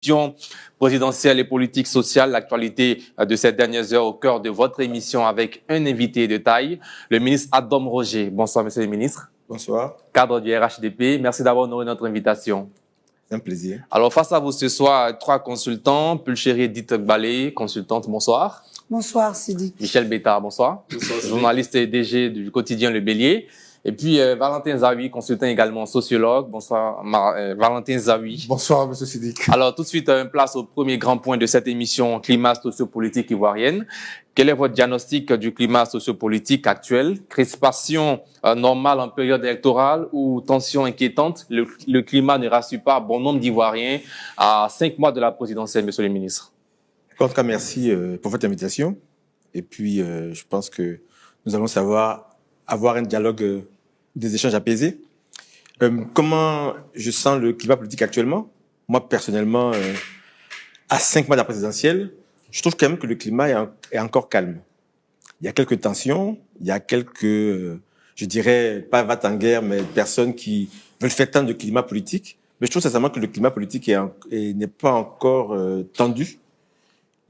Question présidentielle et politique sociale, l'actualité de ces dernières heures au cœur de votre émission avec un invité de taille, le ministre Adam Roger. Bonsoir, monsieur le ministre. Bonsoir. Cadre du RHDP, merci d'avoir honoré notre invitation. C'est un plaisir. Alors, face à vous ce soir, trois consultants. Pulchérie Edith Balé, consultante, bonsoir. Bonsoir, Sidi. Michel Bétard, bonsoir. Bonsoir, journaliste et DG du quotidien Le Bélier. Et puis, Valentin Zawi, consultant également sociologue. Bonsoir, Valentin Zawi. Bonsoir, monsieur Sidik. Alors, tout de suite, place au premier grand point de cette émission climat sociopolitique ivoirienne. Quel est votre diagnostic du climat sociopolitique actuel? Crispation normale en période électorale ou tension inquiétante? Le climat ne rassure pas bon nombre d'Ivoiriens à 5 mois de la présidentielle, monsieur le ministre. En tout cas, merci pour votre invitation. Et puis, je pense que nous allons avoir un dialogue, des échanges apaisés. Comment je sens le climat politique actuellement? Moi, personnellement, à 5 mois de la présidentielle, je trouve quand même que le climat est encore calme. Il y a quelques tensions, il y a quelques, je dirais, pas va-t-en-guerre, mais personnes qui veulent faire tant de climat politique. Mais je trouve sincèrement que le climat politique n'est pas encore tendu.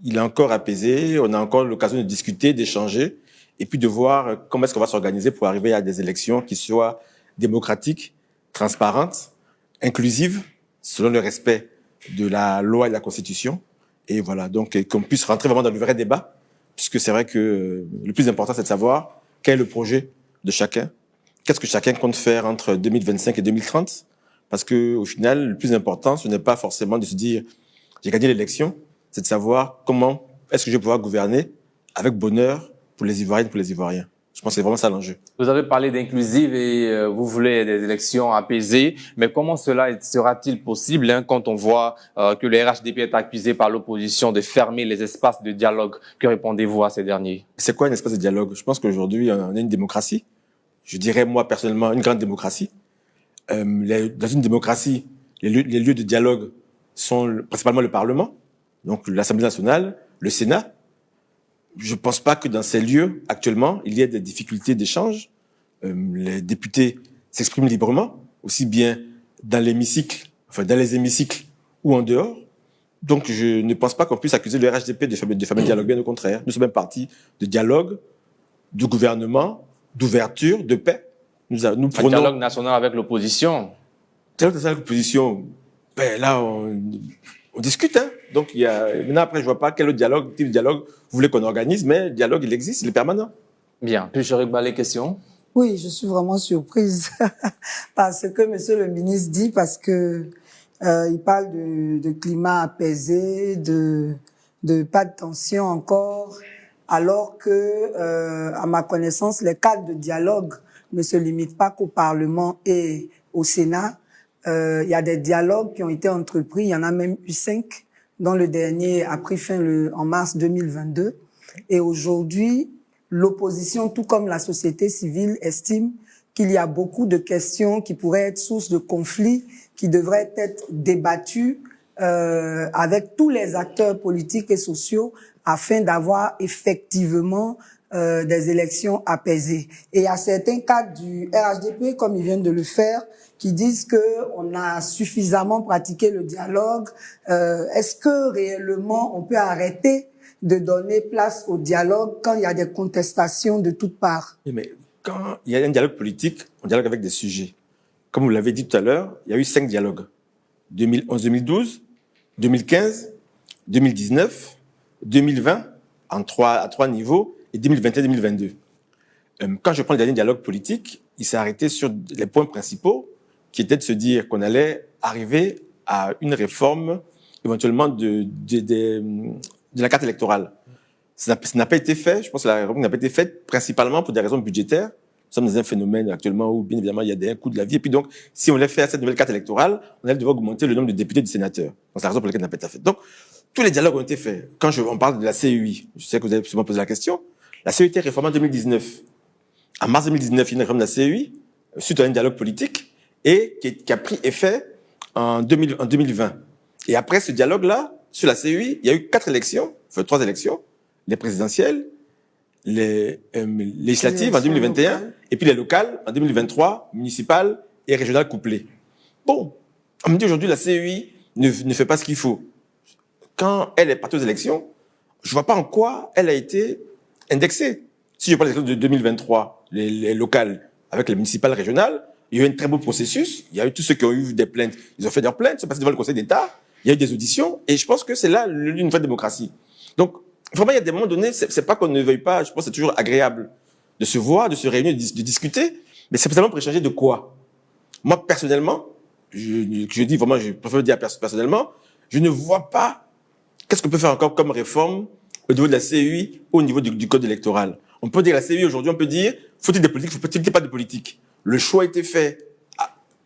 Il est encore apaisé, on a encore l'occasion de discuter, d'échanger, et puis de voir comment est-ce qu'on va s'organiser pour arriver à des élections qui soient démocratiques, transparentes, inclusives, selon le respect de la loi et de la Constitution. Et voilà, donc qu'on puisse rentrer vraiment dans le vrai débat, puisque c'est vrai que le plus important, c'est de savoir quel est le projet de chacun, qu'est-ce que chacun compte faire entre 2025 et 2030, parce que au final, le plus important, ce n'est pas forcément de se dire j'ai gagné l'élection, c'est de savoir comment est-ce que je vais pouvoir gouverner avec bonheur pour les Ivoiriennes et pour les Ivoiriens. Je pense que c'est vraiment ça l'enjeu. Vous avez parlé d'inclusive et vous voulez des élections apaisées, mais comment cela sera-t-il possible quand on voit que le RHDP est accusé par l'opposition de fermer les espaces de dialogue? Que répondez-vous à ces derniers? C'est quoi un espace de dialogue? Je pense qu'aujourd'hui, on a une démocratie. Je dirais, moi, personnellement, une grande démocratie. Dans une démocratie, les lieux de dialogue sont principalement le Parlement, donc l'Assemblée nationale, le Sénat. Je ne pense pas que dans ces lieux, actuellement, il y ait des difficultés d'échange. Les députés s'expriment librement, aussi bien dans l'hémicycle, enfin dans les hémicycles ou en dehors. Donc, je ne pense pas qu'on puisse accuser le RHDP de fermer le dialogue, bien au contraire. Nous sommes un parti de dialogue, de gouvernement, d'ouverture, de paix. Nous prenons... Un dialogue national avec l'opposition. Dialogue national avec l'opposition, ben là, on discute, hein. Donc, maintenant, après, je vois pas quel autre dialogue, type de dialogue vous voulez qu'on organise, mais le dialogue, il existe, il est permanent. Bien. Puis, je rebalai les questions. Oui, je suis vraiment surprise par ce que monsieur le ministre dit, parce que, il parle de climat apaisé, de pas de tension encore, alors que, à ma connaissance, les cadres de dialogue ne se limitent pas qu'au Parlement et au Sénat. Il y a des dialogues qui ont été entrepris, il y en a même eu 5, dont le dernier a pris fin en mars 2022. Et aujourd'hui, l'opposition, tout comme la société civile, estime qu'il y a beaucoup de questions qui pourraient être source de conflits, qui devraient être débattues avec tous les acteurs politiques et sociaux afin d'avoir effectivement des élections apaisées. Et il y a certains cadres du RHDP, comme ils viennent de le faire, qui disent que on a suffisamment pratiqué le dialogue. Est-ce que réellement on peut arrêter de donner place au dialogue quand il y a des contestations de toutes parts? Mais quand il y a un dialogue politique, on dialogue avec des sujets. Comme vous l'avez dit tout à l'heure, il y a eu 5 dialogues. 2011-2012, 2015, 2019, 2020, à 3 niveaux, et 2021-2022. Quand je prends le dernier dialogue politique, il s'est arrêté sur les points principaux, qui étaient de se dire qu'on allait arriver à une réforme, éventuellement, de la carte électorale. Ça n'a pas été fait. Je pense que la réforme n'a pas été faite principalement pour des raisons budgétaires. Nous sommes dans un phénomène actuellement où, bien évidemment, il y a des coûts de la vie. Et puis donc, si on voulait faire cette nouvelle carte électorale, on allait devoir augmenter le nombre de députés et de sénateurs. Donc, c'est la raison pour laquelle elle n'a pas été faite. Donc, tous les dialogues ont été faits. Quand on parle de la CEI, je sais que vous avez sûrement posé la question, la CEI a été réformée en 2019. En mars 2019, il y a une réforme de la CEI, suite à un dialogue politique, et qui a pris effet en 2020. Et après ce dialogue-là, sur la CEI, il y a eu 4 élections, enfin 3 élections, les présidentielles, les législatives en 2021, et puis les locales en 2023, municipales et régionales couplées. Bon, on me dit aujourd'hui la CEI ne fait pas ce qu'il faut. quand elle est partie aux élections, je vois pas en quoi elle a été indexée. Si je parle des élections de 2023, les locales, avec les municipales régionales, il y a eu un très beau processus. Il y a eu tous ceux qui ont eu des plaintes. Ils ont fait leurs plaintes, ils sont passés devant le Conseil d'État. Il y a eu des auditions. Et je pense que c'est là une vraie démocratie. Donc, vraiment, il y a des moments donnés, c'est pas qu'on ne veuille pas. Je pense que c'est toujours agréable de se voir, de se réunir, de discuter. Mais c'est spécialement pour échanger de quoi? Moi, personnellement, je dis vraiment, je préfère dire personnellement, je ne vois pas qu'est-ce qu'on peut faire encore comme réforme au niveau de la CEI ou au niveau du code électoral. On peut dire la CEI aujourd'hui, on peut dire, faut-il des politiques, faut-il pas de politique? Le choix a été fait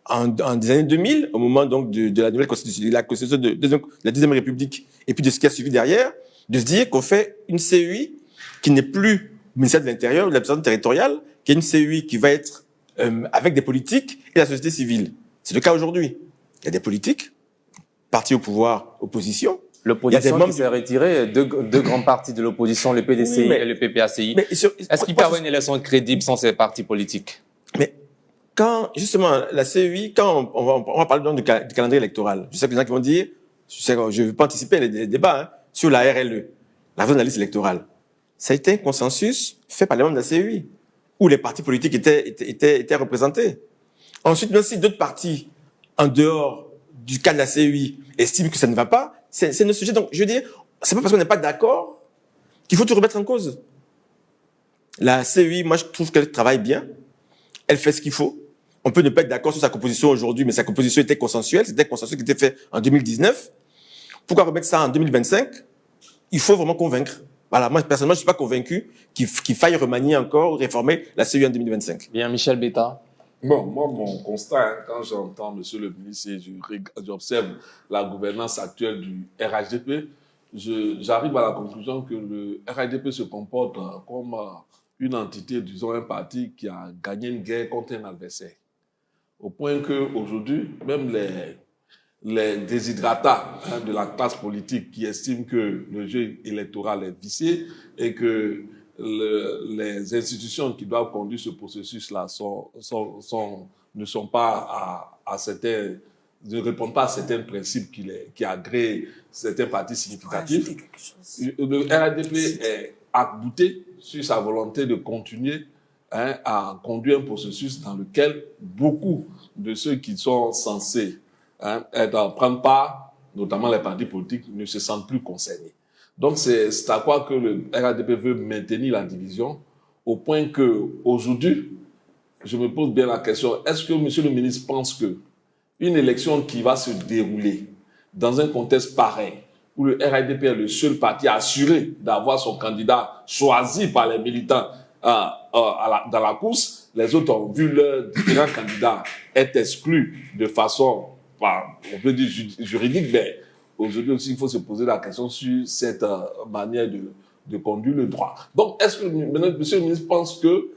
en des années 2000, au moment donc de la nouvelle constitution, de la constitution de la deuxième République, et puis de ce qui a suivi derrière, de se dire qu'on fait une CEI qui n'est plus le ministère de l'Intérieur ou de l'administration territoriale, qui est une CEI qui va être avec des politiques et la société civile. C'est le cas aujourd'hui. Il y a des politiques, partis au pouvoir, opposition. L'opposition qui s'est retirée, deux grandes parties de l'opposition, le PDCI et le PPACI. Est-ce qu'il peut y avoir une élection crédible sans ces partis politiques? Mais quand, justement, la CEI, quand on va parler donc du calendrier électoral, je sais que les gens qui vont dire, je ne veux pas anticiper les débats sur la RLE, la révision de la liste électorale. Ça a été un consensus fait par les membres de la CEI, où les partis politiques étaient représentés. Ensuite, même si d'autres partis, en dehors du cadre de la CEI, estiment que ça ne va pas, c'est notre sujet. Donc, je veux dire, c'est pas parce qu'on n'est pas d'accord qu'il faut tout remettre en cause. La CEI, moi, je trouve qu'elle travaille bien. Elle fait ce qu'il faut. On peut ne pas être d'accord sur sa composition aujourd'hui, mais sa composition était consensuelle. C'était un consensus qui était fait en 2019. Pourquoi remettre ça en 2025? Il faut vraiment convaincre. Voilà, moi, personnellement, je suis pas convaincu qu'il faille remanier encore ou réformer la CEI en 2025. Bien, Michel Betta. Bon, moi, mon constat, quand j'entends Monsieur le ministre et j'observe la gouvernance actuelle du RHDP, j'arrive à la conclusion que le RHDP se comporte comme une entité, disons un parti qui a gagné une guerre contre un adversaire. Au point qu'aujourd'hui, même les déshydratats de la classe politique qui estiment que le jeu électoral est vicié et que les institutions qui doivent conduire ce processus-là ne sont pas à certains, ne répondent pas à certains principes qui agréent certains partis significatifs. Le RHDP est arc-bouté sur sa volonté de continuer à conduire un processus dans lequel beaucoup de ceux qui sont censés prendre part, notamment les partis politiques, ne se sentent plus concernés. Donc, c'est à quoi que le RHDP veut maintenir la division, au point que aujourd'hui, je me pose bien la question, est-ce que Monsieur le ministre pense que une élection qui va se dérouler dans un contexte pareil, où le RHDP est le seul parti assuré d'avoir son candidat choisi par les militants dans la course, les autres ont vu leurs différents candidats être exclus de façon, on peut dire juridique, mais aujourd'hui aussi, il faut se poser la question sur cette manière de conduire le droit. Donc, est-ce que Monsieur le ministre pense que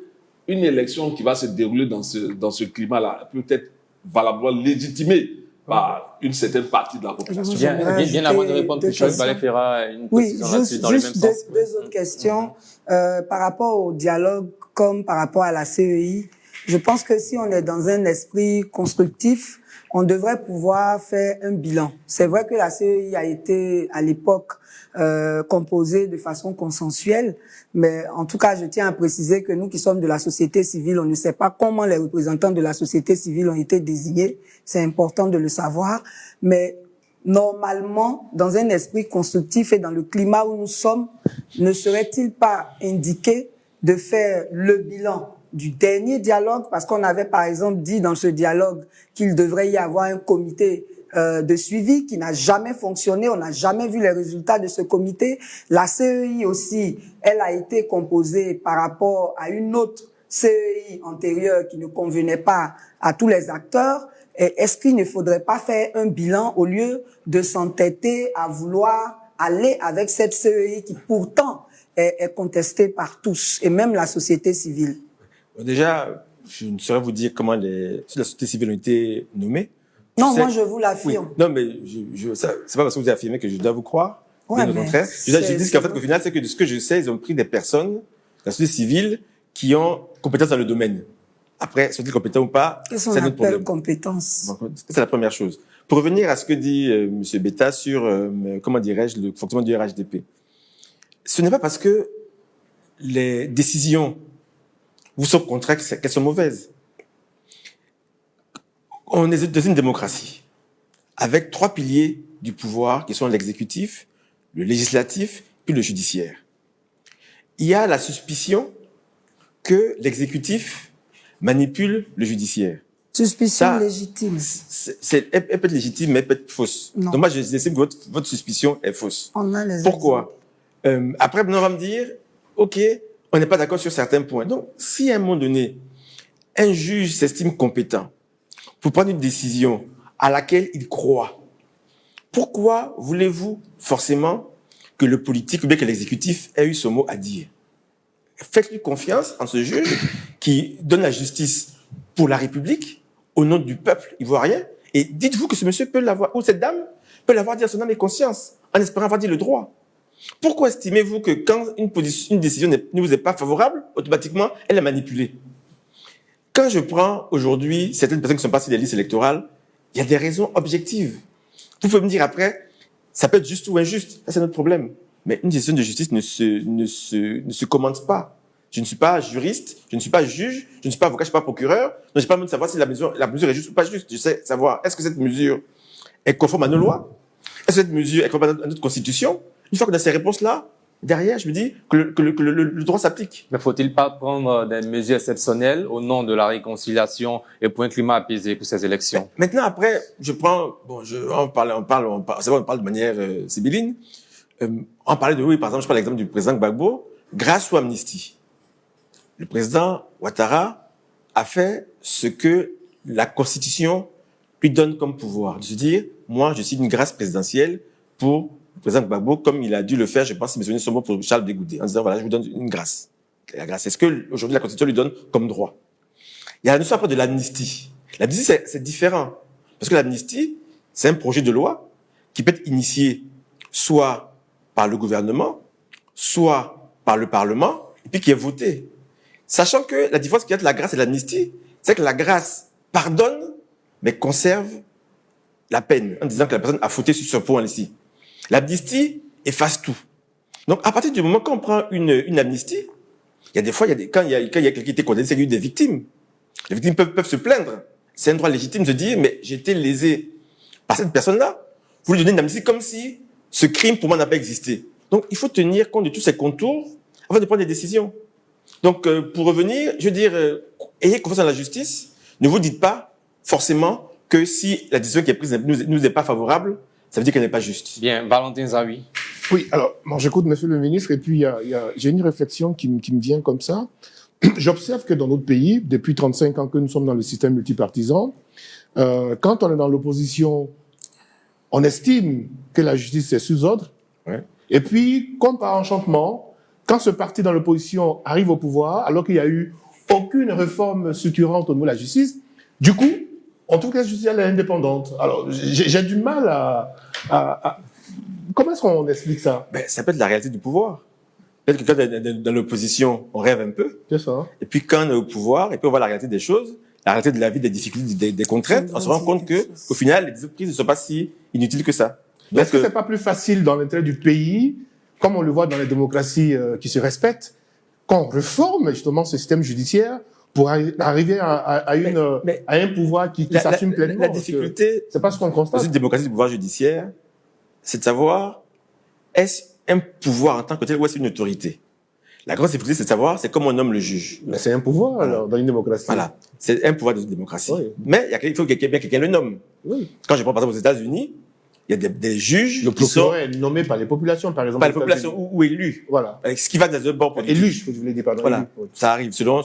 une élection qui va se dérouler dans ce climat-là peut être valablement légitimée par une certaine partie de la population? Bien avant de répondre, Michel Ballet-Fera une question là-dessus dans le même sens. Deux autres questions. Par rapport au dialogue comme par rapport à la CEI, je pense que si on est dans un esprit constructif, on devrait pouvoir faire un bilan. C'est vrai que la CEI a été, à l'époque, composée de façon consensuelle, mais en tout cas, je tiens à préciser que nous qui sommes de la société civile, on ne sait pas comment les représentants de la société civile ont été désignés. C'est important de le savoir, mais normalement, dans un esprit constructif et dans le climat où nous sommes, ne serait-il pas indiqué de faire le bilan du dernier dialogue, parce qu'on avait par exemple dit dans ce dialogue qu'il devrait y avoir un comité de suivi qui n'a jamais fonctionné, on n'a jamais vu les résultats de ce comité. La CEI aussi, elle a été composée par rapport à une autre CEI antérieure qui ne convenait pas à tous les acteurs. Est-ce qu'il ne faudrait pas faire un bilan au lieu de s'entêter à vouloir aller avec cette CEI qui pourtant est contestée par tous, et même la société civile? Déjà, je ne saurais vous dire comment si la société civile ont été nommées. Non, moi je vous l'affirme. Oui. Non, mais c'est pas parce que vous avez affirmé que je dois vous croire. Ouais, au contraire. Je dis qu'en fait, qu'au final, c'est que de ce que je sais, ils ont pris des personnes, de la société civile, qui ont compétence dans le domaine. Après, sont-ils compétents ou pas, Qu'est-ce c'est qu'on notre problème. appelle compétence? C'est la première chose. Pour revenir à ce que dit M. Betta sur, comment dirais-je, le fonctionnement du RHDP, ce n'est pas parce que les décisions vous sont contraires qu'elles sont mauvaises. On est dans une démocratie avec 3 piliers du pouvoir qui sont l'exécutif, le législatif, puis le judiciaire. Il y a la suspicion que l'exécutif manipule le judiciaire. Suspicion légitime. Elle peut être légitime, mais elle peut être fausse. Non. Donc moi, j'estime que votre suspicion est fausse. On a les Pourquoi? Après, on va me dire, OK, on n'est pas d'accord sur certains points. Donc, si à un moment donné, un juge s'estime compétent pour prendre une décision à laquelle il croit, pourquoi voulez-vous forcément que le politique ou bien que l'exécutif ait eu ce mot à dire? Faites-lui confiance en ce juge qui donne la justice pour la République, au nom du peuple ivoirien, et dites-vous que ce monsieur peut l'avoir, ou cette dame peut l'avoir dit à son âme et conscience, en espérant avoir dit le droit. Pourquoi estimez-vous que quand une décision ne vous est pas favorable, automatiquement, elle est manipulée? Quand je prends aujourd'hui certaines personnes qui sont passées des listes électorales, il y a des raisons objectives. Vous pouvez me dire après, ça peut être juste ou injuste, ça c'est notre problème. Mais une décision de justice ne se commente pas. Je ne suis pas juriste, je ne suis pas juge, je ne suis pas avocat, je ne suis pas procureur, donc je n'ai pas besoin de savoir si la mesure est juste ou pas juste. Je sais savoir, est-ce que cette mesure est conforme à nos lois? Est-ce que cette mesure est conforme à notre constitution? Une fois qu'on a ces réponses-là, derrière, je me dis que le droit s'applique. Mais faut-il pas prendre des mesures exceptionnelles au nom de la réconciliation et pour un climat apaisé pour ces élections? Maintenant, après, je prends, bon, on parle de manière sibylline. On parlait de, oui, par exemple, je prends l'exemple du président Gbagbo, grâce ou amnistie. Le président Ouattara a fait ce que la Constitution lui donne comme pouvoir. De se dire, moi, je signe une grâce présidentielle pour le président Gbagbo, comme il a dû le faire, je pense, si mes souvenirs sont bons, pour Charles de Goudet, en disant, voilà, je vous donne une grâce. La grâce, c'est ce que, aujourd'hui, la Constitution lui donne comme droit. Il y a la notion après de l'amnistie. L'amnistie, c'est différent. Parce que l'amnistie, c'est un projet de loi qui peut être initié soit par le gouvernement, soit par le Parlement, et puis qui est voté. Sachant que la différence qu'il y a entre la grâce et l'amnistie, c'est que la grâce pardonne, mais conserve la peine, en disant que la personne a fauté sur ce point ici. L'amnistie efface tout. Donc, à partir du moment qu'on prend une amnistie, il y a des fois, quand il y a quelqu'un qui était condamné, c'est qu'il y a eu des victimes. Les victimes peuvent se plaindre. C'est un droit légitime de dire, mais j'ai été lésé par cette personne-là. Vous lui donnez une amnistie comme si ce crime pour moi n'a pas existé. Donc, il faut tenir compte de tous ces contours avant de prendre des décisions. Donc, pour revenir, je veux dire, ayez confiance en la justice. Ne vous dites pas forcément que si la décision qui est prise ne nous est pas favorable, ça veut dire qu'elle n'est pas juste. Bien, Valentin Zawi. Oui, alors, bon, j'écoute Monsieur le Ministre et puis j'ai une réflexion qui me vient comme ça. J'observe que dans notre pays, depuis 35 ans que nous sommes dans le système multipartisan, quand on est dans l'opposition, on estime que la justice est sous ordre. Ouais. Et puis, comme par enchantement, quand ce parti dans l'opposition arrive au pouvoir, alors qu'il n'y a eu aucune réforme structurante au niveau de la justice, du coup, on trouve que la justice elle est indépendante. Alors, j'ai du mal à... Comment est-ce qu'on explique ça? Ben, ça peut être la réalité du pouvoir. Peut-être que quand dans l'opposition, on rêve un peu. C'est ça. Et puis quand on est au pouvoir, et puis on voit la réalité des choses, la réalité de la vie, des difficultés, des contraintes, on se rend compte que, au final, les décisions prises ne sont pas si inutiles que ça. Donc, est-ce que c'est pas plus facile dans l'intérêt du pays, comme on le voit dans les démocraties qui se respectent, qu'on réforme justement ce système judiciaire pour arriver à un pouvoir qui s'assume pleinement? La difficulté, c'est pas ce qu'on constate. Dans une démocratie du pouvoir judiciaire, c'est de savoir, est-ce un pouvoir en tant que tel ou est-ce une autorité? La grande difficulté, c'est de savoir, c'est comment on nomme le juge. Mais c'est un pouvoir, alors, dans une démocratie. Voilà. C'est un pouvoir de démocratie. Oui. Mais il faut que quelqu'un le nomme. Oui. Quand je prends par exemple aux États-Unis, il y a des juges le procureur est nommé par les populations, par exemple. Par les populations ou élus. Voilà. Ce qui va dans un bord politique. Élu, je voulais dire, pardon. Voilà. Élu. Ça arrive selon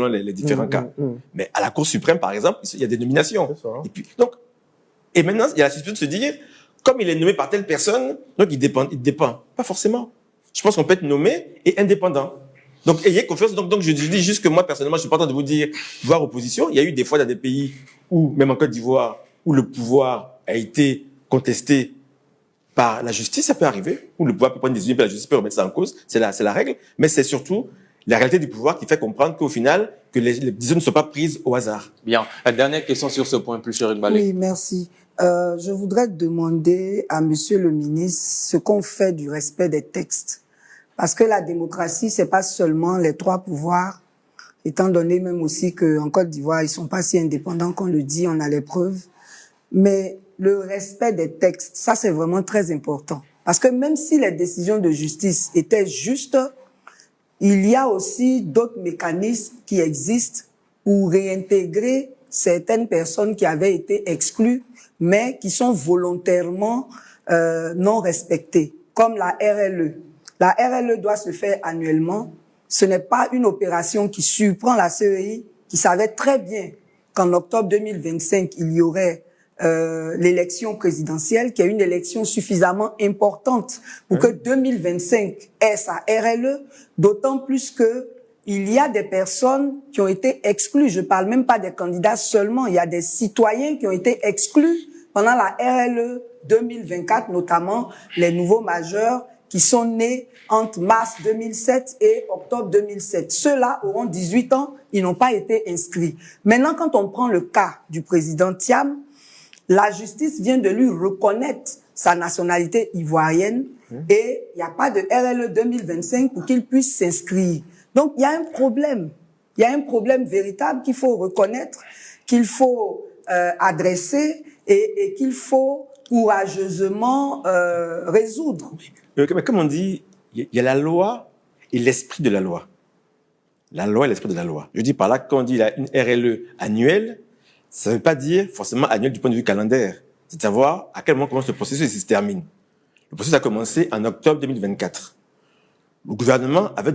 les différents cas. Mais à la Cour suprême, par exemple, il y a des nominations. C'est ça. Et puis, et maintenant, il y a la suspicion de se dire, comme il est nommé par telle personne, donc il dépend. Pas forcément. Je pense qu'on peut être nommé et indépendant. Donc, ayez confiance. Donc, je dis juste que moi, personnellement, je suis pas en train de vous dire, voir opposition. Il y a eu des fois dans des pays où, même en Côte d'Ivoire, où le pouvoir a été contesté par la justice, ça peut arriver, où le pouvoir peut prendre des décisions, puis la justice peut remettre ça en cause. C'est la règle. Mais c'est surtout la réalité du pouvoir qui fait comprendre qu'au final, que les décisions ne sont pas prises au hasard. Bien. La dernière question sur ce point, plus cher Balé. Oui, merci. Je voudrais demander à Monsieur le ministre ce qu'on fait du respect des textes. Parce que la démocratie, c'est pas seulement les 3 pouvoirs, étant donné même aussi qu'en Côte d'Ivoire, ils sont pas si indépendants qu'on le dit, on a les preuves. Mais le respect des textes, ça c'est vraiment très important. Parce que même si les décisions de justice étaient justes, il y a aussi d'autres mécanismes qui existent pour réintégrer certaines personnes qui avaient été exclues, mais qui sont volontairement non respectées, comme la RLE. La RLE doit se faire annuellement. Ce n'est pas une opération qui surprend la CEI, qui savait très bien qu'en octobre 2025, il y aurait l'élection présidentielle, qui est une élection suffisamment importante pour que 2025 ait sa RLE, d'autant plus que il y a des personnes qui ont été exclues. Je parle même pas des candidats seulement, il y a des citoyens qui ont été exclus pendant la RLE 2024, notamment les nouveaux majeurs qui sont nés entre mars 2007 et octobre 2007. Ceux-là auront 18 ans, ils n'ont pas été inscrits. Maintenant, quand on prend le cas du président Thiam, la justice vient de lui reconnaître sa nationalité ivoirienne et il n'y a pas de RLE 2025 pour qu'il puisse s'inscrire. Donc, il y a un problème. Il y a un problème véritable qu'il faut reconnaître, qu'il faut adresser et qu'il faut courageusement résoudre. Mais comme on dit, il y a la loi et l'esprit de la loi. La loi et l'esprit de la loi. Je dis par là, quand on dit il y a une RLE annuelle, ça ne veut pas dire forcément annuel du point de vue calendaire. C'est de savoir à quel moment commence le processus et s'il se termine. Le processus a commencé en octobre 2024. Le gouvernement avait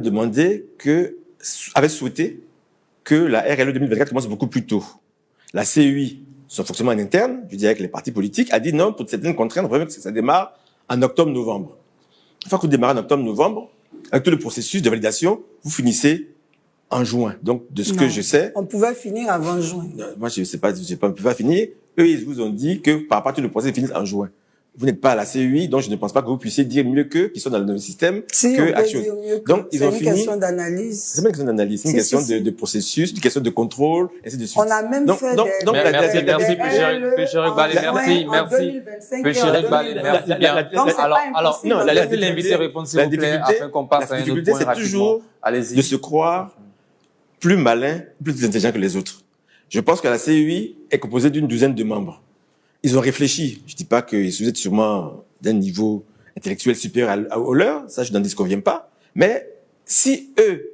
souhaité que la RLE 2024 commence beaucoup plus tôt. La CEI, son fonctionnement en interne, je dirais avec les partis politiques, a dit non, pour certaines contraintes, on veut que ça démarre en octobre-novembre. Une fois que vous démarrez en octobre-novembre, avec tout le processus de validation, vous finissez en juin. Donc, de ce que je sais... On pouvait finir avant juin. Moi, je sais pas, on ne peut pas finir. Eux, ils vous ont dit que par rapport à tout le processus, ils finissent en juin. Vous n'êtes pas à la CEI, donc je ne pense pas que vous puissiez dire mieux qu'eux, qui sont dans le système, si, que on peut Action. dire mieux que Donc, ils ont fini. C'est une question d'analyse. C'est pas une question d'analyse, c'est une question de processus, une question de contrôle, et ainsi de suite. On a même fait merci, Pécheric Balé, merci. Pécheric Balé, merci bien. Alors, laissez l'invité répondre, s'il vous plaît, afin qu'on passe à un autre point rapidement. La difficulté, c'est toujours de se croire plus malin, plus intelligent que les autres. Je pense que la CEI est composée d'une douzaine de membres. Ils ont réfléchi. Je dis pas que vous êtes sûrement d'un niveau intellectuel supérieur au leur, ça je n'en disconviens pas. Mais si eux,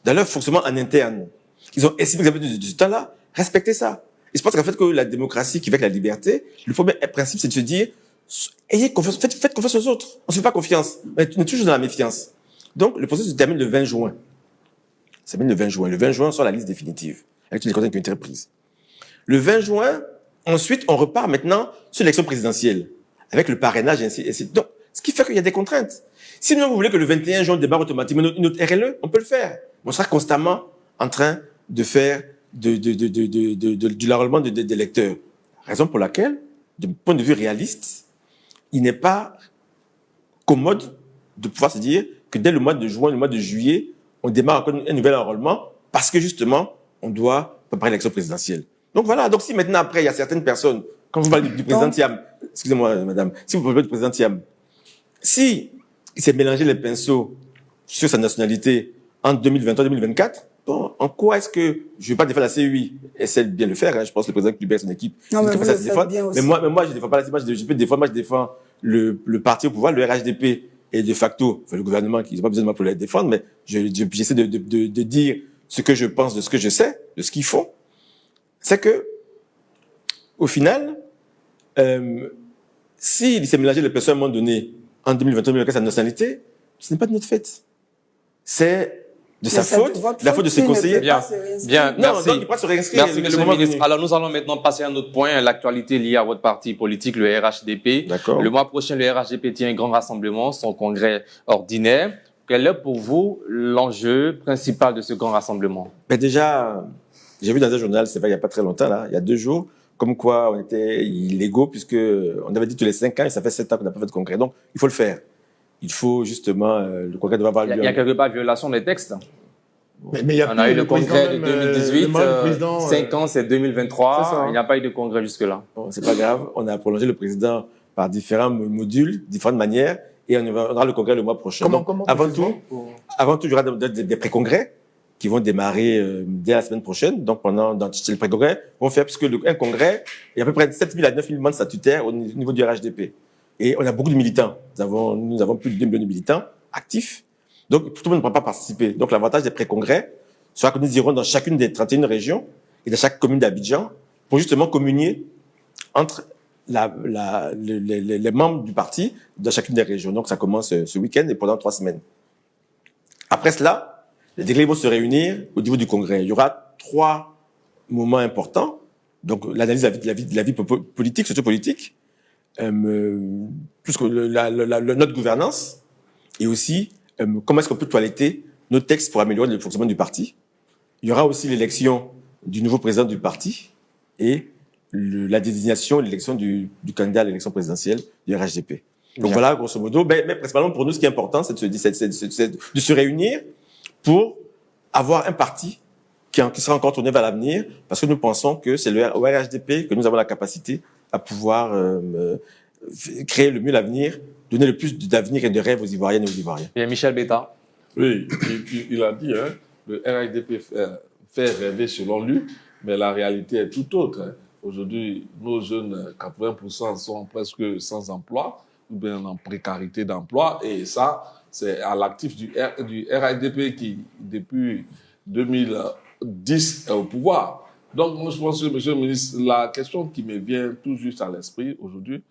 dans leur fonctionnement en interne, ils ont estimé que vous avez du temps-là, respectez ça. Et je pense qu'en fait que la démocratie qui va avec la liberté, le premier principe c'est de se dire, ayez confiance, faites confiance aux autres. On ne se fait pas confiance. On est toujours dans la méfiance. Donc le processus se termine le 20 juin. Ça termine le 20 juin. Le 20 juin, on sort la liste définitive, avec toutes les contraintes qui ont été prises. Le 20 juin, ensuite, on repart maintenant sur l'élection présidentielle, avec le parrainage et ainsi. Donc, ce qui fait qu'il y a des contraintes. Sinon, vous voulez que le 21 juin, on démarre automatiquement une autre RLE, on peut le faire. On sera constamment en train de faire du l'enrôlement des électeurs. Raison pour laquelle, d'un point de vue réaliste, il n'est pas commode de pouvoir se dire que dès le mois de juin, le mois de juillet, on démarre encore un nouvel enrôlement parce que justement, on doit préparer l'élection présidentielle. Donc voilà, donc si maintenant après, il y a certaines personnes, quand vous parlez du président Thiam, excusez-moi madame, si vous parlez du président Thiam, si il s'est mélangé les pinceaux sur sa nationalité en 2023-2024, bon, en quoi est-ce que, je ne vais pas défendre la CEI, essaie de bien le faire, hein, je pense que le président Clubert et son équipe, non, mais vous ça se défend. bien aussi. Mais moi, je défends pas la CEI, je défends le parti au pouvoir, le RHDP, et de facto, enfin, le gouvernement, qui n'a pas besoin de moi pour les défendre, mais j'essaie de dire ce que je pense de ce que je sais, de ce qu'ils font. C'est que, au final, s'il s'est mélangé les personnes à un moment donné, en 2023, sa nationalité, ce n'est pas de notre fait. C'est de sa faute, la faute de ses conseillers. Bien, merci. Non, donc il pourra se réinscrire. Merci, monsieur le ministre. Alors, nous allons maintenant passer à un autre point, l'actualité liée à votre parti politique, le RHDP. D'accord. Le mois prochain, le RHDP tient un grand rassemblement, son congrès ordinaire. Quel est pour vous l'enjeu principal de ce grand rassemblement? Ben déjà, j'ai vu dans un journal, c'est vrai, il n'y a pas très longtemps, là, il y a 2 jours, comme quoi on était illégaux puisque on avait dit tous les 5 ans et ça fait 7 ans qu'on n'a pas fait de congrès. Donc, il faut le faire. Il faut justement, le congrès doit avoir lieu. Il y a quelque part violation des textes? Mais il y a On a plus eu le congrès de président même, 2018, le président, 5 ans c'est 2023, C'est ça. il n'y a pas eu de congrès jusque-là. Bon, c'est pas grave, on a prolongé le président par différents modules, différentes manières, et on aura le congrès le mois prochain. Donc, avant tout, il y aura des pré-congrès qui vont démarrer dès la semaine prochaine. Donc, chez le pré-congrès, on fait, puisque un congrès, il y a à peu près 7 000 à 9 000 membres statutaires au niveau du RHDP. Et on a beaucoup de militants. Nous avons plus de 2 millions de militants actifs. Donc, tout le monde ne pourra pas participer. Donc, l'avantage des pré-congrès sera que nous irons dans chacune des 31 régions et dans chaque commune d'Abidjan pour justement communier entre les membres du parti dans chacune des régions. Donc, ça commence ce week-end et pendant 3 semaines. Après cela, les délégués vont se réunir au niveau du congrès. Il y aura 3 moments importants. Donc, l'analyse de la vie politique, sociopolitique, plus que notre gouvernance, et aussi comment est-ce qu'on peut toiletter nos textes pour améliorer le fonctionnement du parti. Il y aura aussi l'élection du nouveau président du parti et la désignation, l'élection du candidat à l'élection présidentielle du RHDP. Donc voilà, grosso modo. Mais principalement pour nous, ce qui est important, c'est de se réunir pour avoir un parti qui sera encore tourné vers l'avenir, parce que nous pensons que c'est au RHDP que nous avons la capacité à pouvoir créer le mieux l'avenir, donner le plus d'avenir et de rêves aux Ivoiriennes et aux Ivoiriens. Il y a Michel Beta. Oui, il a dit, hein, le RHDP fait rêver selon lui, mais la réalité est tout autre. Hein. Aujourd'hui, nos jeunes, 80% sont presque sans emploi, ou bien en précarité d'emploi, et ça, c'est à l'actif du RHDP qui, depuis 2010, est au pouvoir. Donc, moi, je pense que, monsieur le ministre, la question qui me vient tout juste à l'esprit aujourd'hui,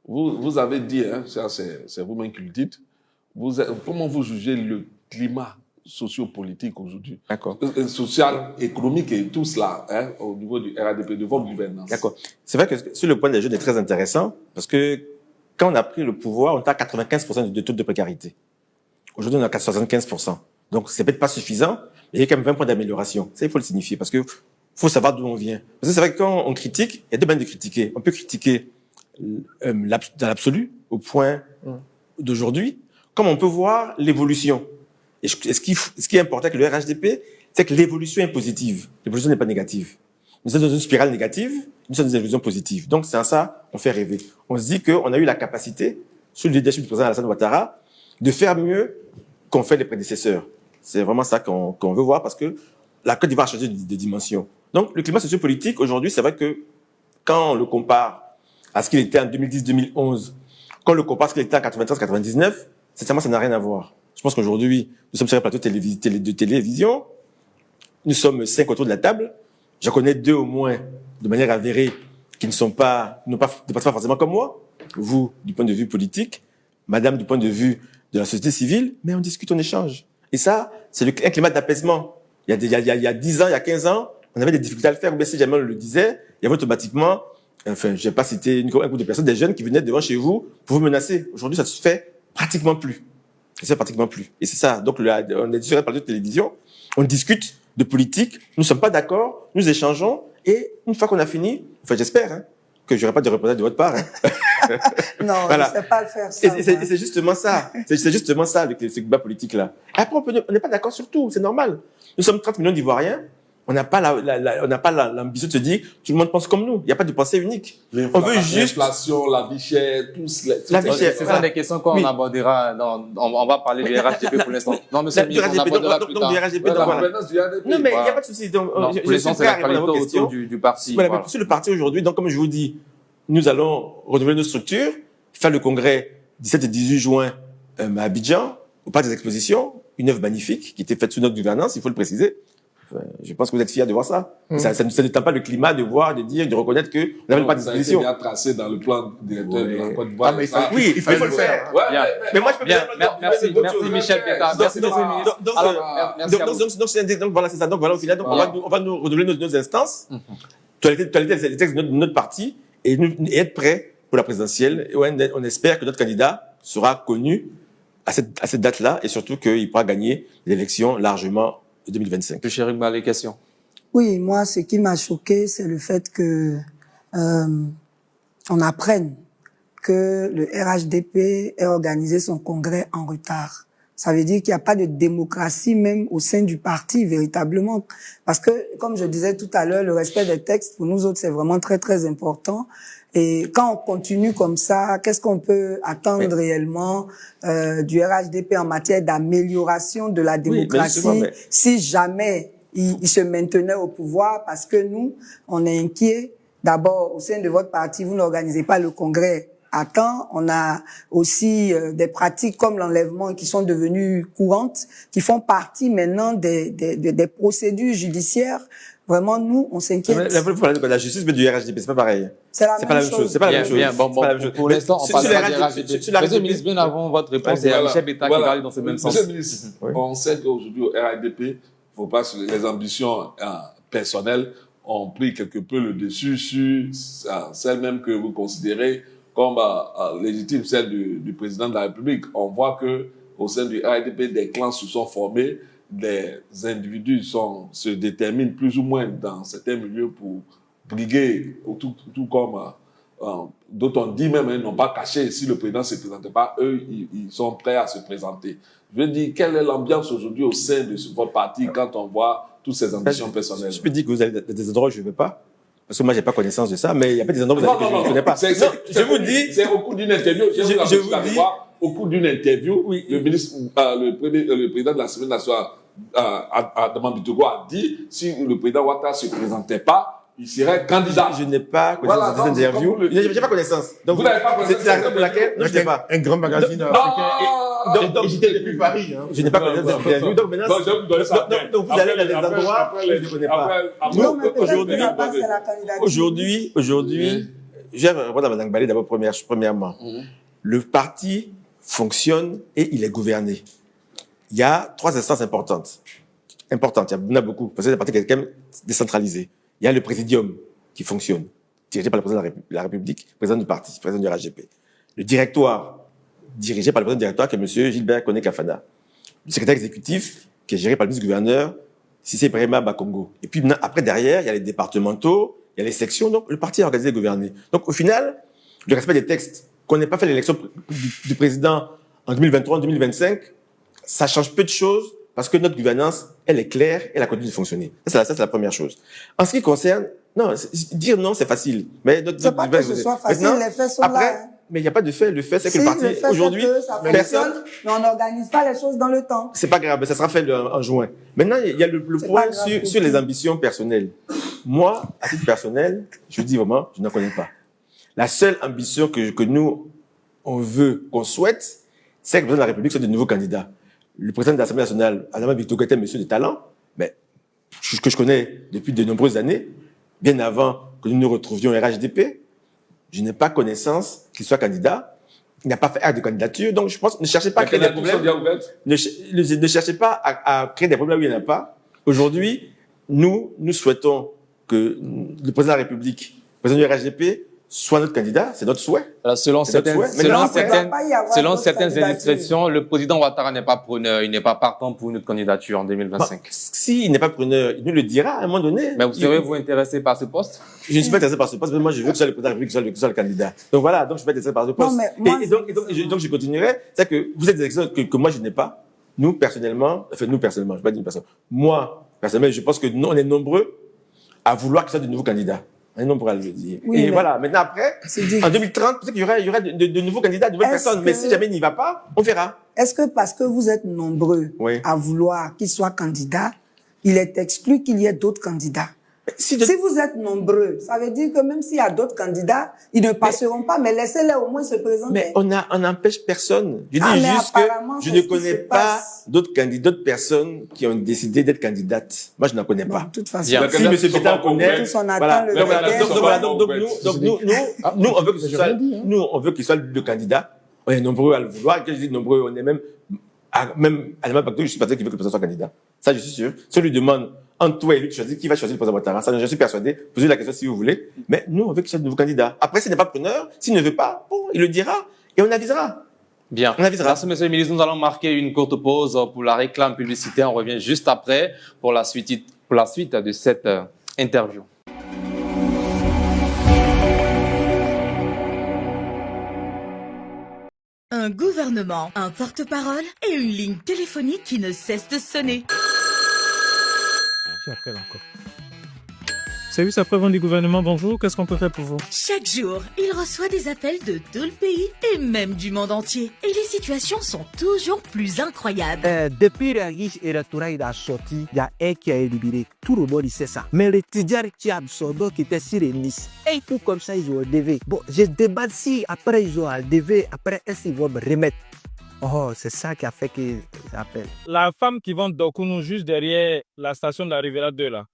vous avez dit, hein, ça c'est vous-même qui le dites, comment vous jugez le climat sociopolitique aujourd'hui, D'accord. Social, économique et tout cela, hein, au niveau du RHDP, de votre gouvernance? D'accord. C'est vrai que sur le point des jeunes est très intéressant, parce que quand on a pris le pouvoir, on était à 95% de taux de précarité. Aujourd'hui, on est à 75%. Donc, c'est peut-être pas suffisant, mais il y a quand même 20 points d'amélioration. Ça, il faut le signifier, parce que faut savoir d'où on vient. Parce que c'est vrai que quand on critique, il y a deux manières de critiquer. On peut critiquer dans l'absolu, au point d'aujourd'hui, comme on peut voir l'évolution. Et ce qui est important avec le RHDP, c'est que l'évolution est positive. L'évolution n'est pas négative. Nous sommes dans une spirale négative, nous sommes dans une évolution positive. Donc, c'est en ça qu'on fait rêver. On se dit qu'on a eu la capacité, sous le leadership du président Alassane Ouattara, de faire mieux qu'ont fait les prédécesseurs. C'est vraiment ça qu'on veut voir, parce que la Côte d'Ivoire a changé de dimension. Donc, le climat sociopolitique, aujourd'hui, c'est vrai que quand on le compare à ce qu'il était en 2010-2011, quand on le compare à ce qu'il était en 93-99, sincèrement, ça n'a rien à voir. Je pense qu'aujourd'hui, nous sommes sur un plateau de télévision, nous sommes 5 autour de la table, j'en connais 2 au moins, de manière avérée, qui ne dépassent pas forcément comme moi, vous, du point de vue politique, madame, du point de vue de la société civile, mais on discute, on échange. Et ça, c'est un climat d'apaisement. Il y a 10 ans, il y a 15 ans, on avait des difficultés à le faire, mais si jamais on le disait, il y avait automatiquement, enfin, je vais pas citer un groupe de personnes, des jeunes qui venaient devant chez vous pour vous menacer. Aujourd'hui, ça se fait pratiquement plus. Ça se fait pratiquement plus. Et c'est ça. Donc, on est sur un plateau de télévision, on discute de politique, nous ne sommes pas d'accord, nous échangeons, et une fois qu'on a fini, enfin, j'espère, hein, que j'aurai pas de représailles de votre part. Hein. Non, voilà. je ne sais pas le faire ça. Et c'est justement ça. C'est justement ça, avec ce débat politique-là. Après, on n'est pas d'accord sur tout, c'est normal. Nous sommes 30 millions d'Ivoiriens. On n'a pas l'ambition de se dire, tout le monde pense comme nous. Il n'y a pas de pensée unique. On veut juste... L'inflation, la vie chère, la vie chère. C'est ça des questions qu'on abordera. On va parler du RHDP pour l'instant. Non, monsieur le ministre, on abordera plus tard. Non, mais il n'y a pas de souci. Donc, pour l'instant, c'est la qualité autour du parti. Voilà. Sur le parti aujourd'hui, donc, comme je vous dis, nous allons renouveler nos structures, faire le congrès 17 et 18 juin à Abidjan, au parc des expositions, une œuvre magnifique qui était faite sous notre gouvernance, il faut le préciser. Je pense que vous êtes fiers de voir ça. Ça ne tend pas le climat de voir, de dire, de reconnaître que nous n'avons pas de disposition. Ça a été bien tracé dans le plan directeur de la Côte d'Ivoire. Oui, il faut le faire. Mais moi, je peux bien. Merci Michel Beta. Merci monsieur le ministre. Donc voilà, c'est ça. Donc voilà, au final, on va nous renouveler nos instances, toiletter les textes de notre parti et être prêts pour la présidentielle. Et on espère que notre candidat sera connu à cette date-là et surtout qu'il pourra gagner l'élection largement 2025. Monsieur Rigba, les questions. Oui, moi, ce qui m'a choqué, c'est le fait que on apprenne que le RHDP ait organisé son congrès en retard. Ça veut dire qu'il n'y a pas de démocratie même au sein du parti, véritablement. Parce que, comme je disais tout à l'heure, le respect des textes, pour nous autres, c'est vraiment très, très important. Et quand on continue comme ça, qu'est-ce qu'on peut attendre réellement du RHDP en matière d'amélioration de la démocratie si jamais il se maintenait au pouvoir? Parce que nous, on est inquiets. D'abord, au sein de votre parti, vous n'organisez pas le congrès à temps. On a aussi des pratiques comme l'enlèvement qui sont devenues courantes, qui font partie maintenant des procédures judiciaires. Vraiment, nous, on s'inquiète. La justice, mais du RHDP, c'est pas pareil. C'est pas la même chose. C'est pas la même chose. Bien, bon, pour l'instant, on passe à la RHDP. Monsieur le ministre, bien avant votre réponse, il y a Michel Béta qui parle dans ce même sens. Monsieur le ministre, on sait qu'aujourd'hui, au RHDP, faut pas, les ambitions personnelles ont pris quelque peu le dessus sur celles même que vous considérez comme légitime, celle du président de la République. On voit que au sein du RHDP, des clans se sont formés, des individus se déterminent plus ou moins dans certains milieux pour briguer, tout comme d'autres ont dit même, ils n'ont pas caché, si le président ne se présentait pas, eux, ils sont prêts à se présenter. Je veux dire, quelle est l'ambiance aujourd'hui au sein de votre parti quand on voit toutes ces ambitions personnelles? Je peux dire que vous avez des endroits où je ne veux pas. Parce que moi, j'ai pas connaissance de ça, mais il y a pas des endroits où je ne connais pas. Je vous dis, c'est au cours d'une interview. Je vous dis, au cours d'une interview, oui, le président de l'Assemblée nationale, Adama Bitogo, a dit, si le président Ouattara se présentait pas, il serait candidat. Je n'ai pas connaissance de cette interview. J'ai pas connaissance. Donc, vous n'avez pas connaissance. C'est la raison pour laquelle, je n'ai pas. Un grand magazine africain. Donc, j'étais depuis Paris, hein. Je n'ai pas connaissance de cette interview. Donc, maintenant, donc, vous allez dans des endroits où je ne connais pas. Aujourd'hui, je vais répondre à Mme Balé d'abord, premièrement. Le parti fonctionne et il est gouverné. Il y a 3 instances importantes. Il y en a beaucoup. Parce que le parti est quand même décentralisé. Il y a le présidium qui fonctionne, dirigé par le président de la République, président du parti, président du RHDP. Le directoire, dirigé par le président du directoire, qui est M. Gilbert Kone-Kafana. Le secrétaire exécutif, qui est géré par le vice-gouverneur, Cissé Brema Bakongo. Et puis, après, derrière, il y a les départementaux, il y a les sections. Donc, le parti est organisé et gouverné. Donc, au final, le respect des textes, qu'on n'ait pas fait l'élection du président en 2023, en 2025, ça change peu de choses parce que notre gouvernance, elle est claire, elle a continué de fonctionner. Ça, c'est la première chose. En ce qui concerne, non, dire non, c'est facile. Mais c'est pas que ce soit facile, les faits sont après, là. Mais il n'y a pas de fait. Le fait, c'est que le parti, aujourd'hui, personne, mais on n'organise pas les choses dans le temps. C'est pas grave, ça sera fait en juin. Maintenant, il y a le point sur les ambitions personnelles. Moi, à titre personnel, je dis vraiment, je n'en connais pas. La seule ambition que nous, on veut, qu'on souhaite, c'est que le président de la République soit de nouveaux candidats. Le président de l'Assemblée nationale, Adama Bitogo, était un monsieur de talent, mais que je connais depuis de nombreuses années, bien avant que nous nous retrouvions au RHDP. Je n'ai pas connaissance qu'il soit candidat. Il n'a pas fait acte de candidature, donc je pense, ne cherchez pas à créer des problèmes. Ne cherchez pas à créer des problèmes où il n'y en a pas. Aujourd'hui, nous souhaitons que le président de la République, le président du RHDP, soit notre candidat, c'est notre souhait. Alors, selon certaines indiscrétions, le président Ouattara n'est pas preneur, il n'est pas partant pour notre candidature en 2025. S'il n'est pas preneur, il nous le dira à un moment donné. Mais vous serez-vous intéressé par ce poste? Je ne suis pas intéressé par ce poste, mais moi je veux que ce soit le président de la République qui soit le candidat. Donc voilà, donc je suis pas intéressé par ce poste. Donc je continuerai. C'est que vous êtes des élections que moi je n'ai pas. Nous personnellement, je ne vais pas dire une personne. Moi, personnellement, je pense que nous, on est nombreux à vouloir qu'il y ait de nouveaux candidats. Un nombre à le dire. Oui, et voilà. Maintenant, après, en 2030, peut-être qu'il y aura de nouveaux candidats, de nouvelles personnes. Mais si jamais il n'y va pas, on verra. Est-ce que parce que vous êtes nombreux à vouloir qu'il soit candidat, il est exclu qu'il y ait d'autres candidats? Si vous êtes nombreux, ça veut dire que même s'il y a d'autres candidats, ils ne passeront pas, mais laissez-les au moins se présenter. Mais on n'empêche personne. Je dis juste que je ne connais pas d'autres candidats, d'autres personnes qui ont décidé d'être candidates. Moi, je n'en connais pas. De toute façon, si M. Béta connaît, voilà. Donc, nous, on veut qu'il soit le candidat. On est nombreux à le vouloir. Quand je dis nombreux, on est même à la même je suis pas sûr qu'il veut que le président soit candidat. Ça, je suis sûr. Si on lui demande, entre toi et lui, qui va choisir le président Ouattara, ça, je suis persuadé. Posez la question si vous voulez. Mais nous, on veut qu'il soit de nouveau candidat. Après, s'il n'est pas preneur, s'il ne veut pas, bon, il le dira et on avisera. Bien. On avisera. Merci, monsieur le ministre. Nous allons marquer une courte pause pour la réclame publicitaire. On revient juste après pour la suite de cette interview. Un Un gouvernement, un porte-parole et une ligne téléphonique qui ne cesse de sonner. J'appelle encore. Service après-vente du gouvernement, bonjour, qu'est-ce qu'on peut faire pour vous? Chaque jour, il reçoit des appels de tout le pays et même du monde entier. Et les situations sont toujours plus incroyables. Depuis Réagis et Retouraille a sorti, il y a un qui a éliminé. Tout le monde sait ça. Mais le Tidjar qui a absorbé, qui était sur les Nice, un coup comme ça, ils ont enlevé. Bon, je débat si après ils ont enlevé, après est-ce qu'ils vont me remettre? Oh, c'est ça qui a fait qu'ils appellent. La femme qui vend Dokounou juste derrière la station de la Riviera 2 là.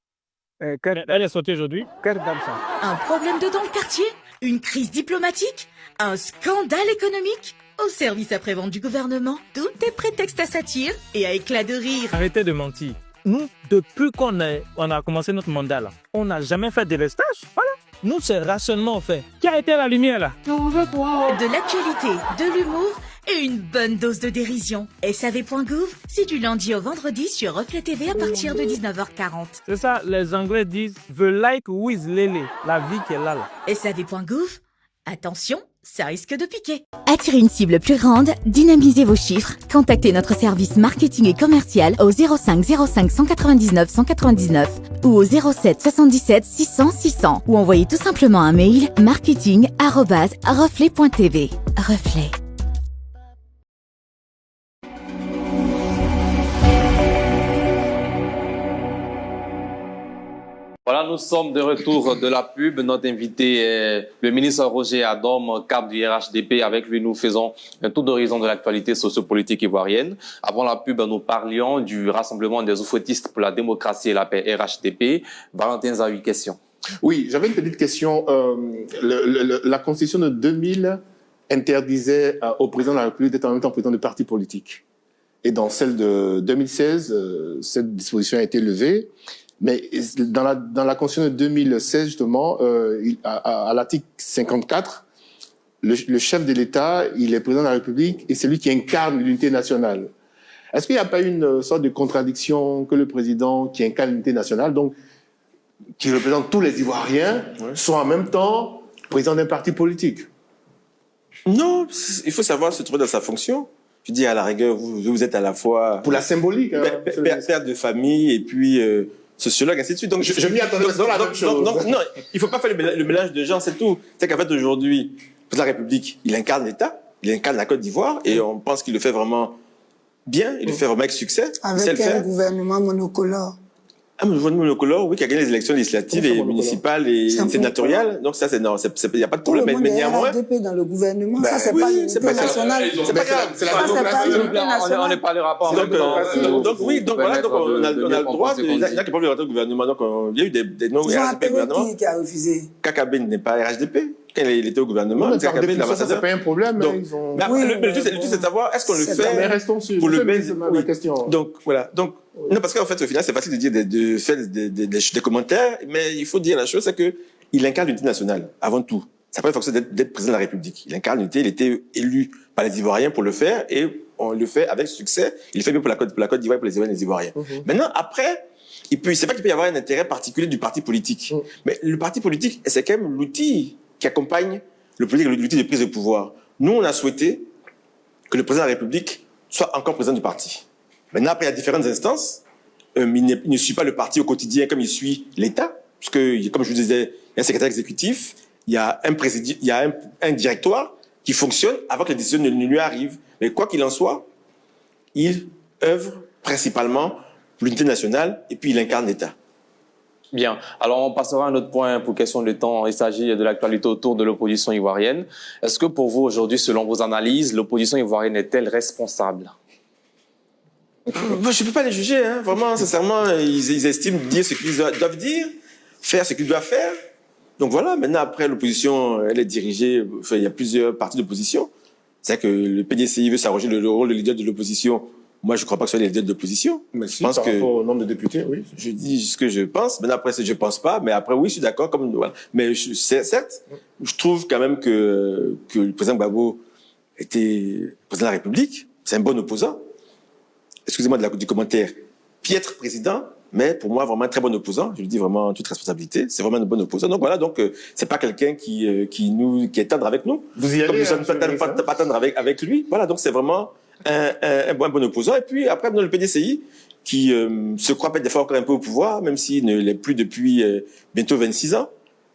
Elle est sortie aujourd'hui. Quelle dame ça? Un problème de dans le quartier? Une crise diplomatique? Un scandale économique? Au service après-vente du gouvernement, tout est prétexte à satire et à éclat de rire. Arrêtez de mentir. Nous, depuis qu'on a commencé notre mandat là, on n'a jamais fait de restage. Voilà. Nous, c'est rationnement fait. Qui a été à la lumière là? De l'actualité, de l'humour et une bonne dose de dérision. SAV.gouv, c'est du lundi au vendredi sur Reflet TV à partir de 19h40. C'est ça, les Anglais disent The like with Lele, la vie qu'elle a là. SAV.gouv, attention, ça risque de piquer. Attirer une cible plus grande, dynamisez vos chiffres. Contactez notre service marketing et commercial au 05 05 199 199 ou au 07 77 600 600 ou envoyez tout simplement un mail marketing@reflet.tv. Reflet. Voilà, nous sommes de retour de la pub. Notre invité est le ministre Roger Adom, cap du RHDP. Avec lui, nous faisons un tour d'horizon de l'actualité sociopolitique ivoirienne. Avant la pub, nous parlions du Rassemblement des oufouettistes pour la démocratie et la paix RHDP. Valentin a 8 questions. Oui, j'avais une petite question. La Constitution de 2000 interdisait au président de la République d'être en même temps président de parti politique. Et dans celle de 2016, cette disposition a été levée. Mais dans la Constitution de 2016, justement, à l'article 54, le chef de l'État, il est président de la République et c'est lui qui incarne l'unité nationale. Est-ce qu'il n'y a pas une sorte de contradiction que le président qui incarne l'unité nationale, donc qui représente tous les Ivoiriens, soit en même temps président d'un parti politique? Non, il faut savoir se trouver dans sa fonction. Je dis à la rigueur, vous êtes à la fois... Pour la symbolique. Hein, père de famille et puis... sociologue, ainsi de suite. Donc, je m'y attendais dans la même chose. Donc, non, il faut pas faire le mélange de gens, c'est tout. C'est qu'en fait, aujourd'hui, le président de la République, il incarne l'État, il incarne la Côte d'Ivoire, et on pense qu'il le fait vraiment bien, il le fait vraiment avec succès. Avec un gouvernement monocolore. Un gouvernement monocolore, oui, qui a gagné les élections législatives et municipales et sénatoriales. Donc ça, c'est non, il n'y a pas de problème. Mais néanmoins. RHDP dans le gouvernement, ça, c'est pas l'unité nationale. C'est pas grave. C'est la démocratie. On n'est pas les rapports. Donc oui, donc voilà, donc on a le droit. Il y en a qui peuvent le rentrer au gouvernement. Donc il y a eu des noms RHDP au gouvernement. Qui a refusé? Kakabe n'est pas RHDP. Quand il était au gouvernement, ça c'est pas un problème. Le tout, c'est de savoir, est-ce qu'on le fait mais restons sur pour le ma question. Donc, voilà. Donc, non, parce qu'en fait, au final, c'est facile de dire, de faire des commentaires, mais il faut dire la chose, c'est que il incarne l'unité nationale, avant tout. Ça n'a pas une fonction d'être président de la République. Il incarne l'unité, il était élu par les Ivoiriens pour le faire, et on le fait avec succès. Il le fait bien pour la Côte d'Ivoire et pour les Ivoiriens. Maintenant, après, c'est pas qu'il peut y avoir un intérêt particulier du parti politique. Mais le parti politique, c'est quand même l'outil qui accompagne le politique, l'outil de prise de pouvoir. Nous, on a souhaité que le président de la République soit encore président du parti. Maintenant, après, il y a différentes instances. Il ne suit pas le parti au quotidien comme il suit l'État, parce que, comme je vous disais, il y a un secrétaire exécutif, il y a un directoire qui fonctionne avant que les décisions ne lui arrivent. Mais quoi qu'il en soit, il œuvre principalement pour l'unité nationale et puis il incarne l'État. Bien. Alors, on passera à un autre point pour question de temps. Il s'agit de l'actualité autour de l'opposition ivoirienne. Est-ce que pour vous, aujourd'hui, selon vos analyses, l'opposition ivoirienne est-elle responsable? Moi, je ne peux pas les juger, hein. Vraiment, sincèrement, ils estiment dire ce qu'ils doivent dire, faire ce qu'ils doivent faire. Donc voilà, maintenant, après, l'opposition, elle est dirigée, il y a plusieurs partis d'opposition. C'est-à-dire que le PDCI veut s'arroger le rôle de leader de l'opposition. Moi, je ne crois pas que ce soit les leaders de l'opposition. Mais si, par rapport au nombre de députés, oui. Je dis ce que je pense. Maintenant, après, je ne pense pas. Mais après, oui, je suis d'accord. Voilà. Mais certes, je trouve quand même que le président Gbagbo était président de la République. C'est un bon opposant. Excusez-moi du commentaire. Piètre président, mais pour moi, vraiment un très bon opposant. Je le dis vraiment en toute responsabilité. C'est vraiment un bon opposant. Donc voilà, donc c'est pas quelqu'un qui est tendre avec nous. Vous y allez, comme nous sommes pas tendre avec lui. Voilà, donc c'est vraiment un bon opposant. Et puis après, dans le PDCI, qui se croit peut-être des fois encore un peu au pouvoir, même s'il ne l'est plus depuis bientôt 26 ans.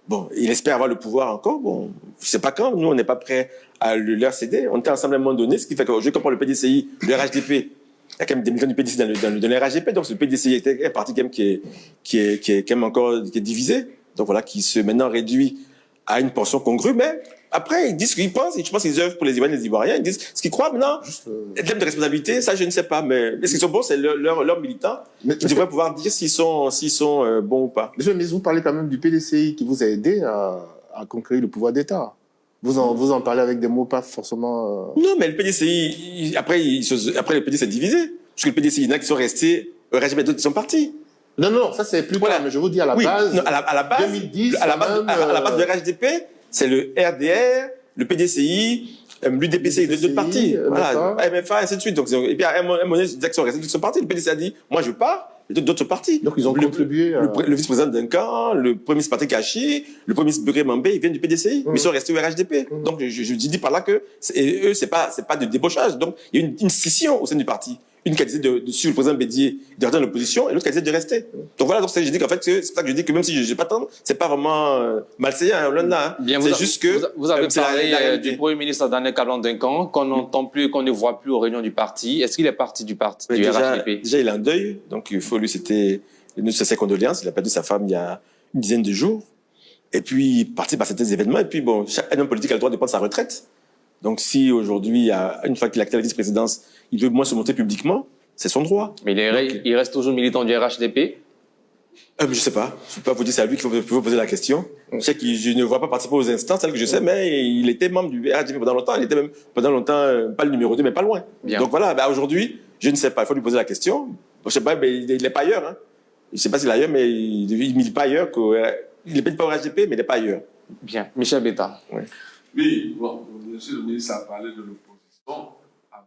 Bon, il espère avoir le pouvoir encore. Bon, je sais pas quand. Nous, on n'est pas prêt à leur céder. On était ensemble à un moment donné, ce qui fait qu'aujourd'hui, quand on parle le PDCI, le RHDP, il y a quand même des millions de PDCI dans le RHDP. Donc, le PDCI est un parti quand même qui est quand même encore qui est divisé. Donc voilà, qui se maintenant réduit à une portion congrue, mais après, ils disent ce qu'ils pensent, et je pense qu'ils œuvrent pour les Ivoiriens et les Ivoiriens, ils disent ce qu'ils croient maintenant. En termes de responsabilité, ça, je ne sais pas, mais est-ce qu'ils sont bons, c'est leurs militants qui devraient pouvoir dire s'ils sont bons ou pas. Monsieur, mais vous parlez quand même du PDCI qui vous a aidé à conquérir le pouvoir d'État. Vous en parlez avec des mots pas forcément... Non, mais le PDCI, après le PDCI s'est divisé. Parce que le PDCI, il y en a qui sont restés, RHDP, d'autres qui sont partis. Non, ça c'est plus tard, mais je vous dis à la base, non, à la base, 2010, à la base de RHDP, c'est le RDR, le PDCI, l'UDPC, d'autres partis, voilà, MFA, et ainsi de suite. Donc, et puis à un moment donné, ils sont restés, ils sont partis. Le PDCI a dit, moi je pars, et d'autres partis. Donc ils ont contribué. Le vice-président Duncan, le premier ministre Patrick Hachi, le premier ministre Buré Mambé, ils viennent du PDCI, mais ils sont restés au RHDP. Donc je dis par là que eux, c'est pas de débauchage. Donc il y a une scission au sein du parti. Une qui a décidé de suivre le président Bédier, de rester dans l'opposition, et l'autre qui a décidé de rester. Donc voilà, donc je dis qu'en fait, c'est pour ça que je dis que même si je n'ai pas tendre, c'est pas vraiment malsaillant, loin de là. Hein. C'est juste que vous avez parlé du premier ministre Daniel Kablan-Duncan, qu'on n'entend plus, qu'on ne voit plus aux réunions du parti. Est-ce qu'il est parti du parti, du RHDP? Déjà, il est en deuil, donc il faut lui, nous, c'est ses condoléances. Il a perdu sa femme il y a une dizaine de jours. Et puis, parti par certains événements. Et puis, bon, chaque homme politique a le droit de prendre sa retraite. Donc, si aujourd'hui, une fois qu'il a quitté la vice-présidence, il veut moins se montrer publiquement, c'est son droit. Mais il reste toujours militant du RHDP? Je sais pas. Je peux pas vous dire, c'est à lui qu'il faut vous poser la question. Je sais que je ne vois pas participer aux instances, celles que je sais, mais il était membre du RHDP pendant longtemps. Il était même pendant longtemps, pas le numéro 2, mais pas loin. Bien. Donc voilà, aujourd'hui, je ne sais pas. Il faut lui poser la question. Je sais pas, mais il n'est pas ailleurs, hein. Je sais pas s'il est ailleurs, mais il ne milite pas ailleurs il n'est pas au RHDP, mais il n'est pas ailleurs. Bien. Michel Betta. Ouais. Oui, bon, monsieur le ministre a parlé de l'opposition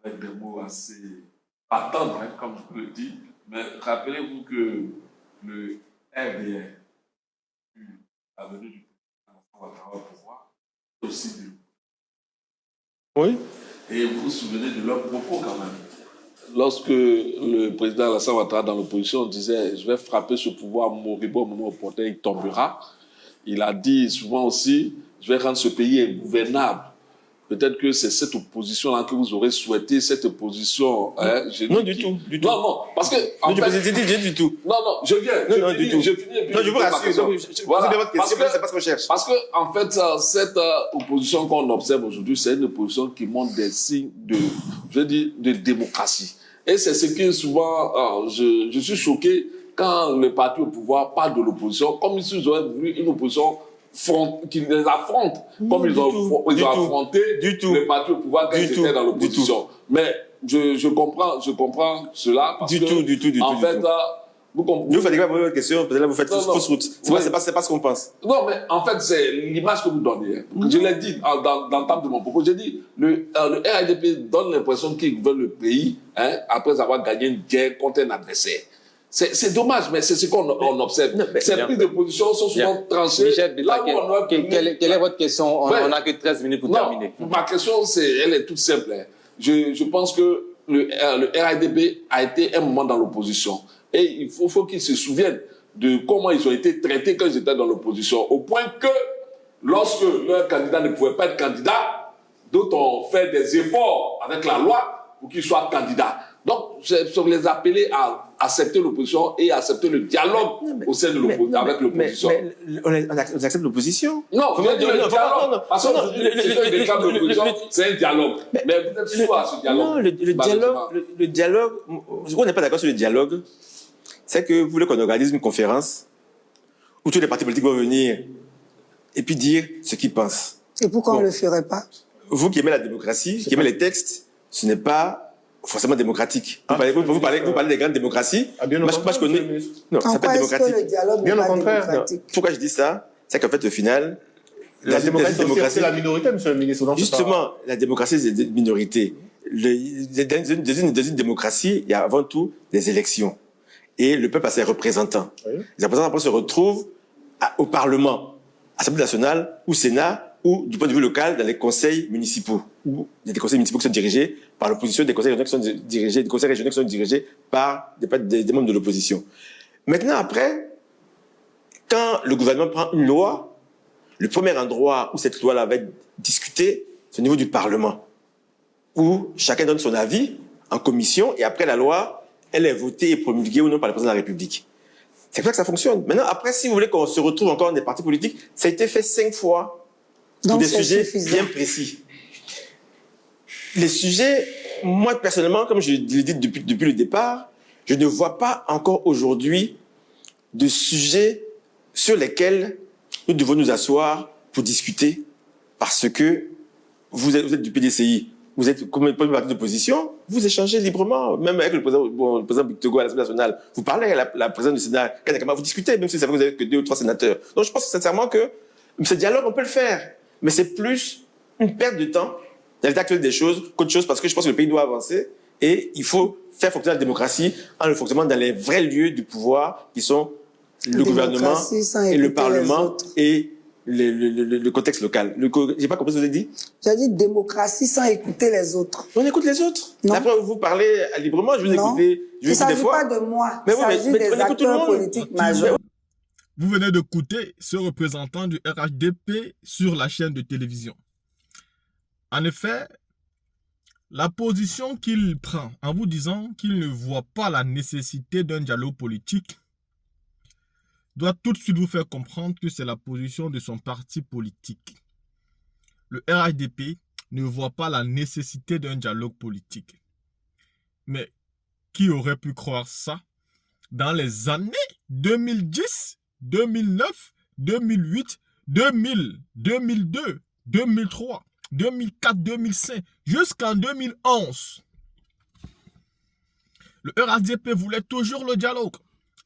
avec des mots assez pas tendres, hein, comme je vous le dis, mais rappelez-vous que le RDR, la venue du président au pouvoir, c'est aussi de Oui. Et vous vous souvenez de leurs propos quand même. Lorsque le président Alassane Ouattara dans l'opposition disait « je vais frapper ce pouvoir moribond au moment opportun, il tombera », il a dit souvent aussi « je vais rendre ce pays ingouvernable ». Peut-être que c'est cette opposition-là que vous aurez souhaité, cette opposition... Hein, non, du tout. Non, parce que... En fait, du tout. Non, je viens. Non, du tout. Je finis et puis non, je vous rassure. Voilà. C'est pas ce qu'on cherche. Parce que, en fait, cette opposition qu'on observe aujourd'hui, c'est une opposition qui montre des signes de démocratie. Et c'est ce que souvent, je suis choqué quand le parti au pouvoir parle de l'opposition, comme s'ils auraient voulu une opposition qui les affronte, comme ils ont affronté le parti au pouvoir quand ils étaient dans l'opposition. Mais je comprends cela parce que, en fait, vous faites pas votre question, peut-être là vous faites fausse route. C'est pas ce qu'on pense. Non, mais en fait, c'est l'image que vous donnez. Je l'ai dit dans le temps de mon propos. J'ai dit, le RHDP donne l'impression qu'il veut le pays, hein, après avoir gagné une guerre contre un adversaire. C'est dommage, mais c'est ce qu'on observe. Ces prises de position sont souvent tranchées. Michel, quelle est votre question? On n'a que 13 minutes pour terminer. Ma question, elle est toute simple. Hein. Je pense que le RHDP a été un moment dans l'opposition. Et il faut qu'ils se souviennent de comment ils ont été traités quand ils étaient dans l'opposition. Au point que, lorsque leur candidat ne pouvait pas être candidat, d'autres ont fait des efforts avec la loi pour qu'ils soient candidats. Donc, c'est les appeler à accepter l'opposition et accepter le dialogue au sein de l'opposition, avec l'opposition. Mais on accepte l'opposition. Non, le dialogue. Parce que l'opposition, c'est un dialogue. Mais vous êtes sûr à ce dialogue. Non, le dialogue, ce qu'on n'est pas d'accord sur le dialogue, c'est que vous voulez qu'on organise une conférence où tous les partis politiques vont venir et puis dire ce qu'ils pensent. Et pourquoi on ne le ferait pas? Vous qui aimez la démocratie, qui aimez les textes, ce n'est pas forcément démocratique. Vous parlez des grandes démocraties. Moi, je connais. Non, c'est pas démocratique. Bien au contraire. Pourquoi je dis ça? C'est qu'en fait, au final, la démocratie, c'est la minorité, monsieur le ministre. Justement, la démocratie, c'est des minorités. Dans une démocratie, il y a avant tout des élections. et le peuple a ses représentants. Oui. Les représentants après se retrouvent au Parlement, Assemblée nationale ou Sénat, ou du point de vue local dans les conseils municipaux. Où il y a des conseils municipaux qui sont dirigés par l'opposition, des conseils régionaux qui sont dirigés, des conseils régionaux qui sont dirigés par des membres de l'opposition. Maintenant, après, quand le gouvernement prend une loi, le premier endroit où cette loi-là va être discutée, c'est au niveau du Parlement, où chacun donne son avis en commission, et après la loi, elle est votée et promulguée ou non par le président de la République. C'est comme ça que ça fonctionne. Maintenant, après, si vous voulez qu'on se retrouve encore dans des partis politiques, ça a été fait 5 fois sur Donc, des c'est sujets suffisant. bien précis. Les sujets, moi personnellement, comme je l'ai dit depuis le départ, je ne vois pas encore aujourd'hui de sujets sur lesquels nous devons nous asseoir pour discuter, parce que vous êtes du PDCI, vous êtes comme un parti d'opposition, vous échangez librement, même avec le président Bictogo à l'Assemblée nationale. Vous parlez avec la présidente du Sénat, Kanakama, vous discutez, même si ça fait que vous avez que 2 ou 3 sénateurs. Donc je pense sincèrement que ce dialogue, on peut le faire, mais c'est plus une perte de temps dans l'état actuel des choses qu'autre chose, parce que je pense que le pays doit avancer et il faut faire fonctionner la démocratie en le fonctionnant dans les vrais lieux du pouvoir qui sont le gouvernement et le Parlement et le contexte local. J'ai pas compris ce que vous avez dit. J'ai dit démocratie sans écouter les autres. On écoute les autres. Non. Après, vous parlez librement, je vous Non. écoute Il ne s'agit pas de moi. Il s'agit des on écoute tout le acteurs monde. politiques majeurs. Vous venez d'écouter ce représentant du RHDP sur la chaîne de télévision. En effet, la position qu'il prend en vous disant qu'il ne voit pas la nécessité d'un dialogue politique doit tout de suite vous faire comprendre que c'est la position de son parti politique. Le RHDP ne voit pas la nécessité d'un dialogue politique. Mais qui aurait pu croire ça dans les années 2010, 2009, 2008, 2000, 2002, 2003, 2004, 2005, jusqu'en 2011. Le RHDP voulait toujours le dialogue.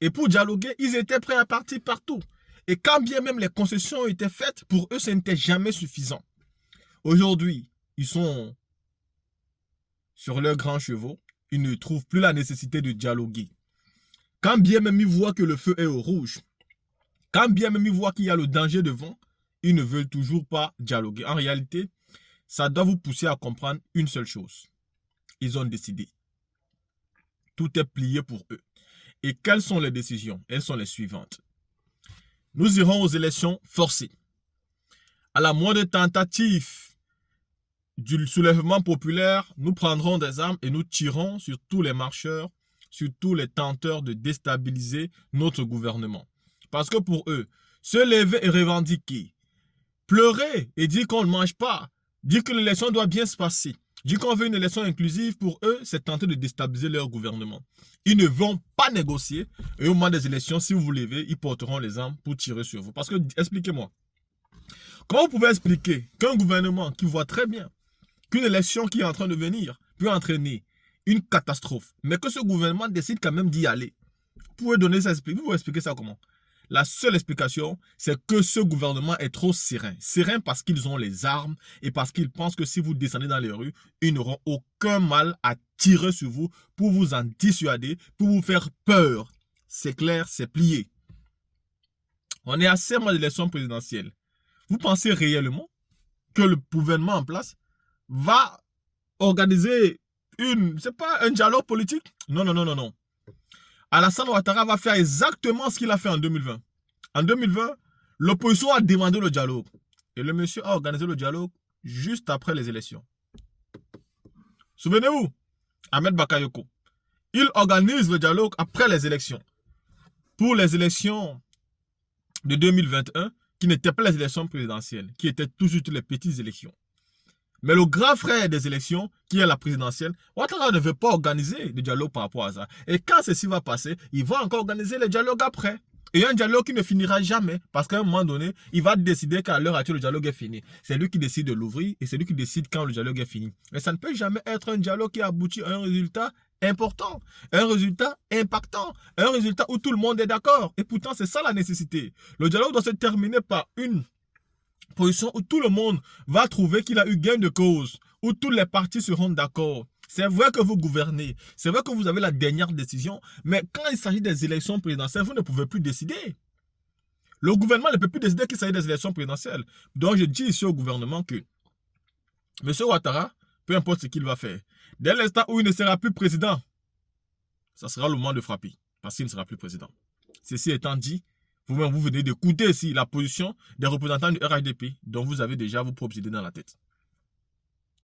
Et pour dialoguer, ils étaient prêts à partir partout. Et quand bien même les concessions étaient faites, pour eux, ce n'était jamais suffisant. Aujourd'hui, ils sont sur leurs grands chevaux. Ils ne trouvent plus la nécessité de dialoguer. Quand bien même ils voient que le feu est au rouge, quand bien même ils voient qu'il y a le danger devant, ils ne veulent toujours pas dialoguer. En réalité, ça doit vous pousser à comprendre une seule chose. Ils ont décidé. Tout est plié pour eux. Et quelles sont les décisions? Elles sont les suivantes. Nous irons aux élections forcées. À la moindre tentative du soulèvement populaire, nous prendrons des armes et nous tirerons sur tous les marcheurs, sur tous les tenteurs de déstabiliser notre gouvernement. Parce que pour eux, se lever et revendiquer, pleurer et dire qu'on ne mange pas, dire que l'élection doit bien se passer, dire qu'on veut une élection inclusive, pour eux, c'est tenter de déstabiliser leur gouvernement. Ils ne vont pas négocier et au moment des élections, si vous vous levez, ils porteront les armes pour tirer sur vous. Parce que, expliquez-moi, comment vous pouvez expliquer qu'un gouvernement qui voit très bien qu'une élection qui est en train de venir peut entraîner une catastrophe, mais que ce gouvernement décide quand même d'y aller? Vous pouvez donner ça, vous pouvez expliquer ça comment? La seule explication, c'est que ce gouvernement est trop serein. Serein parce qu'ils ont les armes et parce qu'ils pensent que si vous descendez dans les rues, ils n'auront aucun mal à tirer sur vous pour vous en dissuader, pour vous faire peur. C'est clair, c'est plié. On est à 5 mois d'élection présidentielle. Vous pensez réellement que le gouvernement en place va organiser c'est pas un dialogue politique? Non, non, non, non, non. Alassane Ouattara va faire exactement ce qu'il a fait en 2020. En 2020, l'opposition a demandé le dialogue. Et le monsieur a organisé le dialogue juste après les élections. Souvenez-vous, Ahmed Bakayoko, il organise le dialogue après les élections. Pour les élections de 2021, qui n'étaient pas les élections présidentielles, qui étaient toujours les petites élections. Mais le grand frère des élections, qui est la présidentielle, Ouattara ne veut pas organiser de dialogue par rapport à ça. Et quand ceci va passer, il va encore organiser le dialogue après. Et un dialogue qui ne finira jamais, parce qu'à un moment donné, il va décider qu'à l'heure actuelle, le dialogue est fini. C'est lui qui décide de l'ouvrir et c'est lui qui décide quand le dialogue est fini. Mais ça ne peut jamais être un dialogue qui aboutit à un résultat important, un résultat impactant, un résultat où tout le monde est d'accord. Et pourtant, c'est ça la nécessité. Le dialogue doit se terminer par une position où tout le monde va trouver qu'il a eu gain de cause, où toutes les parties seront d'accord. C'est vrai que vous gouvernez, c'est vrai que vous avez la dernière décision, mais quand il s'agit des élections présidentielles, vous ne pouvez plus décider. Le gouvernement ne peut plus décider qu'il s'agit des élections présidentielles. Donc je dis ici au gouvernement que M. Ouattara, peu importe ce qu'il va faire, dès l'instant où il ne sera plus président, ça sera le moment de frapper, parce qu'il ne sera plus président. Ceci étant dit, vous-même vous venez d'écouter ici la position des représentants du RHDP, dont vous avez déjà vos propres idées dans la tête.